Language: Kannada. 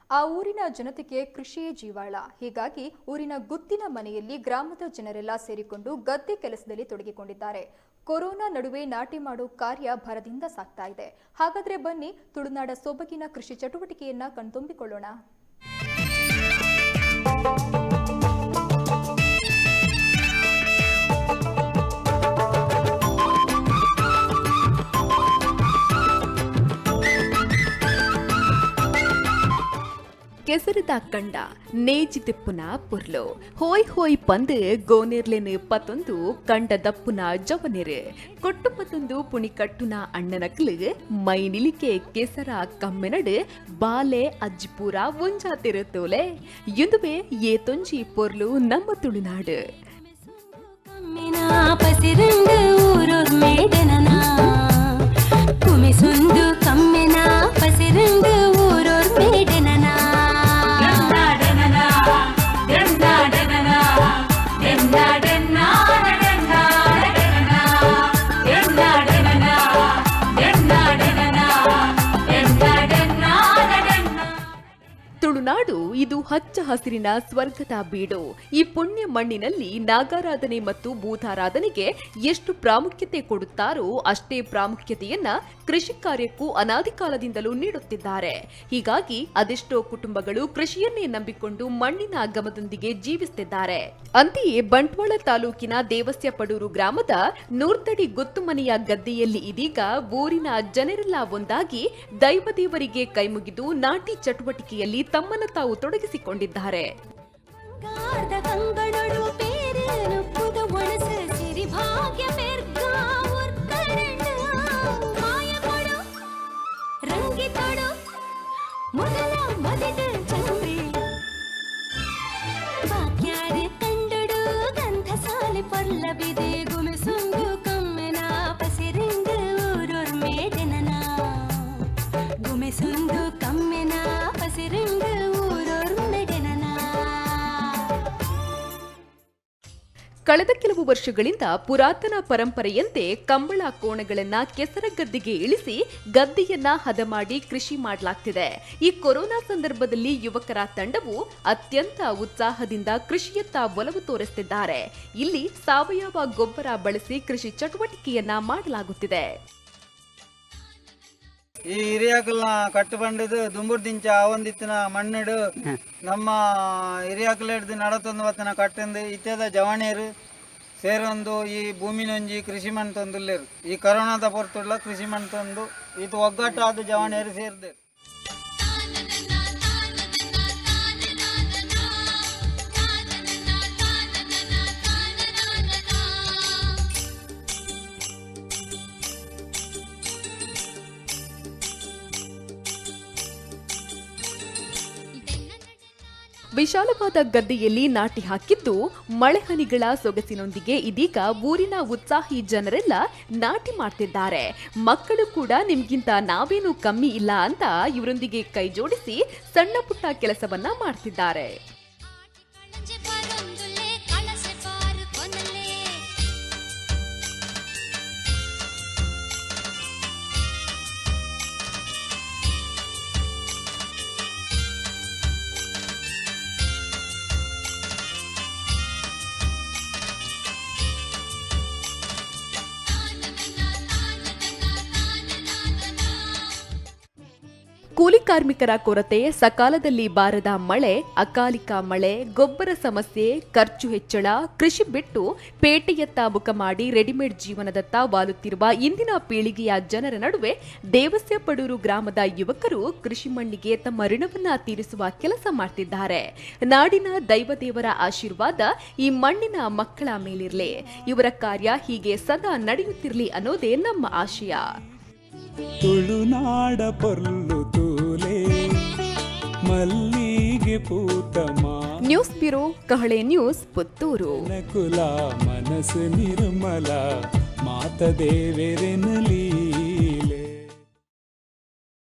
ಆ ಊರಿನ ಜನತೆಗೆ ಕೃಷಿಯೇ ಜೀವಾಳ. ಹೀಗಾಗಿ ಊರಿನ ಗುತ್ತಿನ ಮನೆಯಲ್ಲಿ ಗ್ರಾಮದ ಜನರೆಲ್ಲ ಸೇರಿಕೊಂಡು ಗದ್ದೆ ಕೆಲಸದಲ್ಲಿ ತೊಡಗಿಕೊಂಡಿದ್ದಾರೆ. ಕೊರೋನಾ ನಡುವೆ ನಾಟಿ ಮಾಡೋ ಕಾರ್ಯ ಭರದಿಂದ ಸಾಗ್ತಾ ಇದೆ. ಹಾಗಾದ್ರೆ ಬನ್ನಿ ತುಳುನಾಡ ಸೊಬಗಿನ ಕೃಷಿ ಚಟುವಟಿಕೆಯನ್ನ ಕಣ್ತುಂಬಿಕೊಳ್ಳೋಣ. ಕೆಸರದ ಕಂಡ ನೇಜಿ ತಿಪ್ಪುನ ಪುರ್ಲು ಹೋಯ್ ಹೋಯ್ ಪಂದ್ ಗೋನೆರ್ಲೆನ್ ಪತ್ತೊಂದು ಕಂಡ ದಪ್ಪುನ ಜವನೆರ್ ಕೊಟ್ಟು ಪತ್ತೊಂದು ಪುಣಿ ಕಟ್ಟುನ ಅಣ್ಣನಕ್ಲು ಮೈ ನಿಲಿಕೆ ಕೆಸರ ಕಮ್ಮೆನಡ್ ಬಾಲೆ ಅಜ್ಜಿಪೂರ ಒಂಜಾತಿರುತ್ತೋಲೆ ಇಂದುವೆ ಏತೊಂಜಿ ಪೊರ್ಲು ನಮ್ಮ ತುಳುನಾಡು. ತುಳುನಾಡು ಇದು ಹಚ್ಚ ಹಸಿರಿನ ಸ್ವರ್ಗದ ಬೀಡು. ಈ ಪುಣ್ಯ ಮಣ್ಣಿನಲ್ಲಿ ನಾಗಾರಾಧನೆ ಮತ್ತು ಭೂತಾರಾಧನೆಗೆ ಎಷ್ಟು ಪ್ರಾಮುಖ್ಯತೆ ಕೊಡುತ್ತಾರೋ ಅಷ್ಟೇ ಪ್ರಾಮುಖ್ಯತೆಯನ್ನ ಕೃಷಿ ಕಾರ್ಯಕ್ಕೂ ಅನಾದಿ ಕಾಲದಿಂದಲೂ ನೀಡುತ್ತಿದ್ದಾರೆ. ಹೀಗಾಗಿ ಅದೆಷ್ಟೋ ಕುಟುಂಬಗಳು ಕೃಷಿಯನ್ನೇ ನಂಬಿಕೊಂಡು ಮಣ್ಣಿನ ಆಗಮದೊಂದಿಗೆ ಜೀವಿಸುತ್ತಿದ್ದಾರೆ. ಅಂತೆಯೇ ಬಂಟ್ವಾಳ ತಾಲೂಕಿನ ದೇವಸ್ಯ ಪಡೂರು ಗ್ರಾಮದ ನೂರ್ತಡಿ ಗುತ್ತುಮನೆಯ ಗದ್ದೆಯಲ್ಲಿ ಇದೀಗ ಊರಿನ ಜನರೆಲ್ಲ ಒಂದಾಗಿ ದೈವದೇವರಿಗೆ ಕೈಮುಗಿದು ನಾಟಿ ಚಟುವಟಿಕೆಯಲ್ಲಿ ತಮ್ಮನ್ನು ತಾವು ತೊಡಗಿಸಿಕೊಂಡಿದ್ದಾರೆ. ಕಳೆದ ಕೆಲವು ವರ್ಷಗಳಿಂದ ಪುರಾತನ ಪರಂಪರೆಯಂತೆ ಕಂಬಳ ಕೋಣಗಳನ್ನ ಕೆಸರ ಗದ್ದೆಗೆ ಇಳಿಸಿ ಗದ್ದೆಯನ್ನ ಹದ ಮಾಡಿ ಕೃಷಿ ಮಾಡಲಾಗ್ತಿದೆ. ಈ ಕೊರೋನಾ ಸಂದರ್ಭದಲ್ಲಿ ಯುವಕರ ತಂಡವು ಅತ್ಯಂತ ಉತ್ಸಾಹದಿಂದ ಕೃಷಿಯತ್ತ ಒಲವು ತೋರಿಸುತ್ತಿದ್ದಾರೆ. ಇಲ್ಲಿ ಸಾವಯವ ಗೊಬ್ಬರ ಬಳಸಿ ಕೃಷಿ ಚಟುವಟಿಕೆಯನ್ನ ಮಾಡಲಾಗುತ್ತಿದೆ. ಈ ಹಿರಿಯಾಕಲ್ನ ಕಟ್ಟು ಬಂಡದು ದುಂಬುರ್ ದಿಂಚ ಆವಂದಿತ್ತಿನ ಮಣ್ಣಿಡು ನಮ್ಮ ಹಿರಿಯಾಕಲ್ ಹಿಡ್ದು ನಡತೊಂದು ವತ್ತನ ಕಟ್ಟಿಂದು ಇತ್ಯದ ಜವಾಣಿಯರು ಸೇರೊಂದು ಈ ಭೂಮಿನೊಂಜಿ ಕೃಷಿ ಮಣ್ಣು ತಂದುಲ್ಲೇರು. ಈ ಕರೋನಾದ ಹೊರತುಳ್ಳ ಕೃಷಿ ಮಣ್ಣು ತಂದು ಇದು ಒಗ್ಗಟ್ಟಾದ ಜವಾಣಿಯರು ಸೇರಿದೆ. ವಿಶಾಲವಾದ ಗದ್ದೆಯಲ್ಲಿ ನಾಟಿ ಹಾಕಿದ್ದು ಮಳೆಹನಿಗಳ ಸೊಗಸಿನೊಂದಿಗೆ ಇದೀಗ ಊರಿನ ಉತ್ಸಾಹಿ ಜನರೆಲ್ಲ ನಾಟಿ ಮಾಡ್ತಿದ್ದಾರೆ. ಮಕ್ಕಳು ಕೂಡ ನಿಮ್ಗಿಂತ ನಾವೇನು ಕಮ್ಮಿ ಇಲ್ಲ ಅಂತ ಇವರೊಂದಿಗೆ ಕೈ ಜೋಡಿಸಿ ಸಣ್ಣ ಪುಟ್ಟ ಕೆಲಸವನ್ನ ಮಾಡ್ತಿದ್ದಾರೆ. ಕೂಲಿ ಕಾರ್ಮಿಕರ ಕೊರತೆ, ಸಕಾಲದಲ್ಲಿ ಬಾರದ ಮಳೆ, ಅಕಾಲಿಕ ಮಳೆ, ಗೊಬ್ಬರ ಸಮಸ್ಯೆ, ಖರ್ಚು ಹೆಚ್ಚಳ, ಕೃಷಿ ಬಿಟ್ಟು ಪೇಟೆಯತ್ತ ಮುಖ ಮಾಡಿ ರೆಡಿಮೇಡ್ ಜೀವನದತ್ತ ವಾಲುತ್ತಿರುವ ಇಂದಿನ ಪೀಳಿಗೆಯ ಜನರ ನಡುವೆ ದೇವಸ್ಯ ಪಡೂರು ಗ್ರಾಮದ ಯುವಕರು ಕೃಷಿ ಮಣ್ಣಿಗೆ ತಮ್ಮ ಋಣವನ್ನ ತೀರಿಸುವ ಕೆಲಸ ಮಾಡ್ತಿದ್ದಾರೆ. ನಾಡಿನ ದೈವದೇವರ ಆಶೀರ್ವಾದ ಈ ಮಣ್ಣಿನ ಮಕ್ಕಳ ಮೇಲಿರಲಿ. ಇವರ ಕಾರ್ಯ ಹೀಗೆ ಸದಾ ನಡೆಯುತ್ತಿರಲಿ ಅನ್ನೋದೇ ನಮ್ಮ ಆಶಯ. ತುಳುನಾಡ ಪೊರ್ಲು ತೂಲೆ ಮಲ್ಲಿಗೆ ಪೂತಮಾ. ನ್ಯೂಸ್ ಬ್ಯೂರೋ, ಕಹಳೆ ನ್ಯೂಸ್, ಪುತ್ತೂರು. ಕುಲ ಮನಸ್ಸು ನಿರ್ಮಲ ಮಾತ ದೇವರೆನಲಿ.